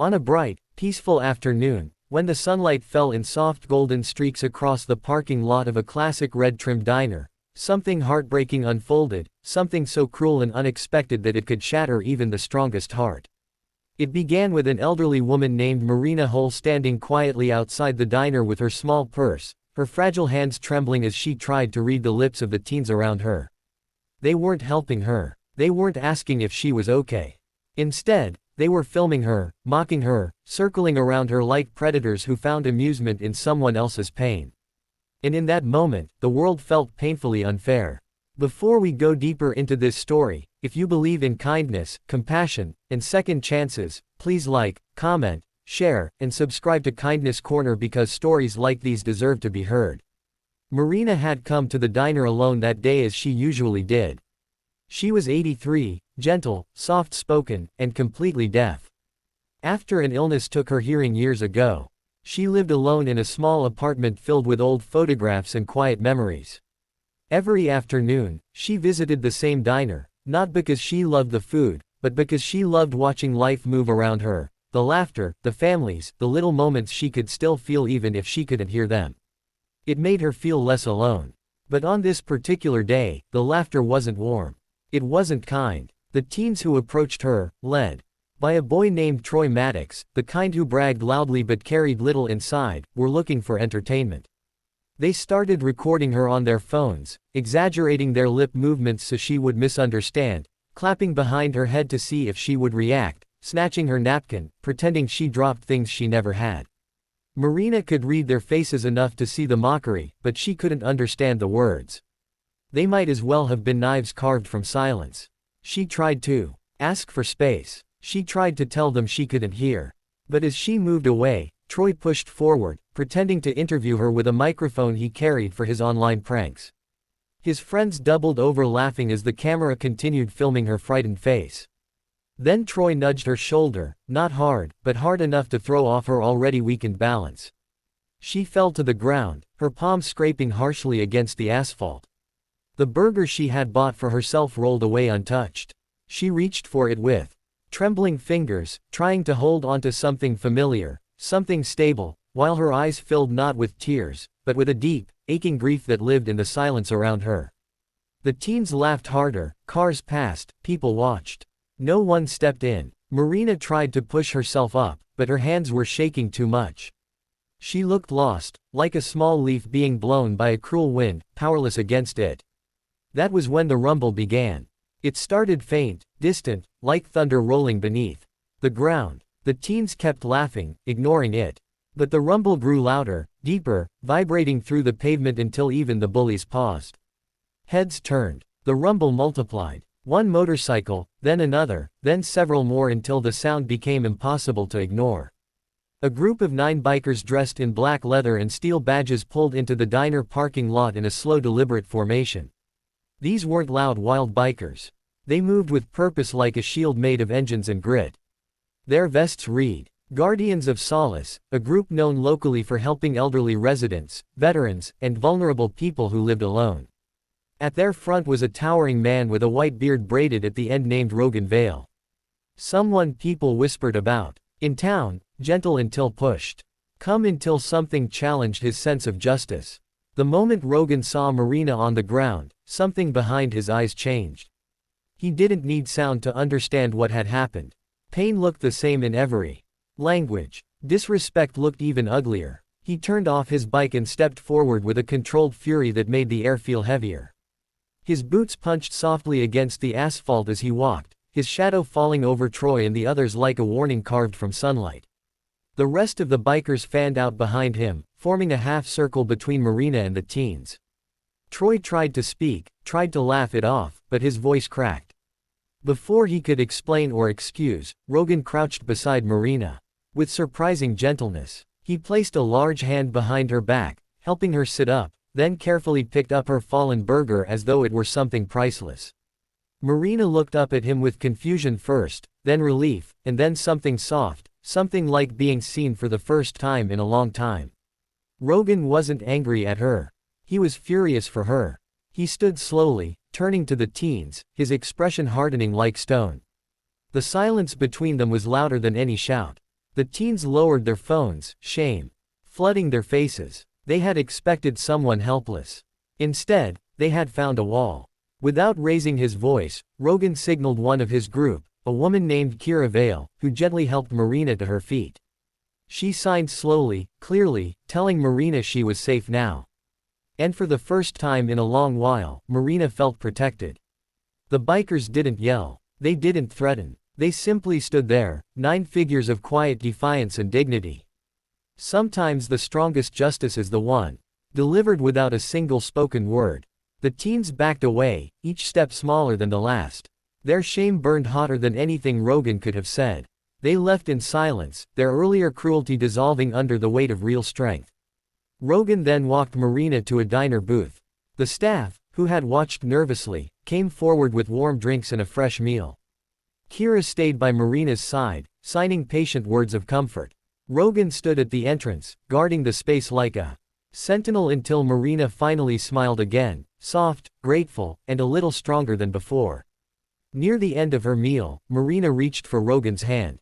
On a bright, peaceful afternoon, when the sunlight fell in soft golden streaks across the parking lot of a classic red-trimmed diner, something heartbreaking unfolded, something so cruel and unexpected that it could shatter even the strongest heart. It began with an elderly woman named Marina Hull standing quietly outside the diner with her small purse, her fragile hands trembling as she tried to read the lips of the teens around her. They weren't helping her. They weren't asking if she was okay. Instead, they were filming her, mocking her, circling around her like predators who found amusement in someone else's pain. And in that moment, the world felt painfully unfair. Before we go deeper into this story, if you believe in kindness, compassion, and second chances, please like, comment, share, and subscribe to Kindness Corner because stories like these deserve to be heard. Marina had come to the diner alone that day as she usually did. She was 83, gentle, soft-spoken, and completely deaf. After an illness took her hearing years ago, she lived alone in a small apartment filled with old photographs and quiet memories. Every afternoon, she visited the same diner, not because she loved the food, but because she loved watching life move around her, the laughter, the families, the little moments she could still feel even if she couldn't hear them. It made her feel less alone. But on this particular day, the laughter wasn't warm. It wasn't kind. The teens who approached her, led by a boy named Troy Maddox, the kind who bragged loudly but carried little inside, were looking for entertainment. They started recording her on their phones, exaggerating their lip movements so she would misunderstand, clapping behind her head to see if she would react, snatching her napkin, pretending she dropped things she never had. Marina could read their faces enough to see the mockery, but she couldn't understand the words. They might as well have been knives carved from silence. She tried to ask for space. She tried to tell them she couldn't hear. But as she moved away, Troy pushed forward, pretending to interview her with a microphone he carried for his online pranks. His friends doubled over laughing as the camera continued filming her frightened face. Then Troy nudged her shoulder, not hard, but hard enough to throw off her already weakened balance. She fell to the ground, her palms scraping harshly against the asphalt. The burger she had bought for herself rolled away untouched. She reached for it with trembling fingers, trying to hold onto something familiar, something stable, while her eyes filled not with tears, but with a deep, aching grief that lived in the silence around her. The teens laughed harder, cars passed, people watched. No one stepped in. Marina tried to push herself up, but her hands were shaking too much. She looked lost, like a small leaf being blown by a cruel wind, powerless against it. That was when the rumble began. It started faint, distant, like thunder rolling beneath the ground. The teens kept laughing, ignoring it. But the rumble grew louder, deeper, vibrating through the pavement until even the bullies paused. Heads turned. The rumble multiplied. One motorcycle, then another, then several more until the sound became impossible to ignore. A group of 9 bikers dressed in black leather and steel badges pulled into the diner parking lot in a slow deliberate formation. These weren't loud wild bikers. They moved with purpose like a shield made of engines and grit. Their vests read, Guardians of Solace, a group known locally for helping elderly residents, veterans, and vulnerable people who lived alone. At their front was a towering man with a white beard braided at the end named Rogan Vale. Someone people whispered about. In town, gentle until pushed. Come until something challenged his sense of justice. The moment Rogan saw Marina on the ground, something behind his eyes changed. He didn't need sound to understand what had happened. Pain looked the same in every language. Disrespect looked even uglier. He turned off his bike and stepped forward with a controlled fury that made the air feel heavier. His boots punched softly against the asphalt as he walked, his shadow falling over Troy and the others like a warning carved from sunlight. The rest of the bikers fanned out behind him, forming a half-circle between Marina and the teens. Troy tried to speak, tried to laugh it off, but his voice cracked. Before he could explain or excuse, Rogan crouched beside Marina. With surprising gentleness, he placed a large hand behind her back, helping her sit up, then carefully picked up her fallen burger as though it were something priceless. Marina looked up at him with confusion first, then relief, and then something soft, something like being seen for the first time in a long time. Rogan wasn't angry at her. He was furious for her. He stood slowly, turning to the teens, his expression hardening like stone. The silence between them was louder than any shout. The teens lowered their phones, shame flooding their faces. They had expected someone helpless. Instead, they had found a wall. Without raising his voice, Rogan signaled one of his group, a woman named Kira Vale, who gently helped Marina to her feet. She signed slowly, clearly, telling Marina she was safe now. And for the first time in a long while, Marina felt protected. The bikers didn't yell. They didn't threaten. They simply stood there, 9 figures of quiet defiance and dignity. Sometimes the strongest justice is the one delivered without a single spoken word. The teens backed away, each step smaller than the last. Their shame burned hotter than anything Rogan could have said. They left in silence, their earlier cruelty dissolving under the weight of real strength. Rogan then walked Marina to a diner booth. The staff, who had watched nervously, came forward with warm drinks and a fresh meal. Kira stayed by Marina's side, signing patient words of comfort. Rogan stood at the entrance, guarding the space like a sentinel until Marina finally smiled again, soft, grateful, and a little stronger than before. Near the end of her meal, Marina reached for Rogan's hand.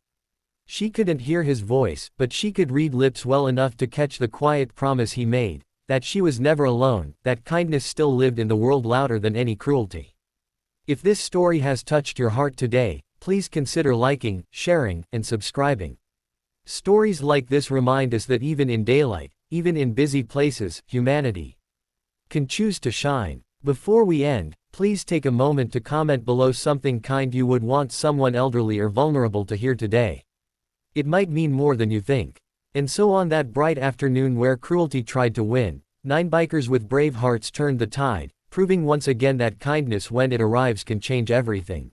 She couldn't hear his voice, but she could read lips well enough to catch the quiet promise he made, that she was never alone, that kindness still lived in the world louder than any cruelty. If this story has touched your heart today, please consider liking, sharing, and subscribing. Stories like this remind us that even in daylight, even in busy places, humanity can choose to shine. Before we end, please take a moment to comment below something kind you would want someone elderly or vulnerable to hear today. It might mean more than you think. And so on that bright afternoon where cruelty tried to win, 9 bikers with brave hearts turned the tide, proving once again that kindness when it arrives can change everything.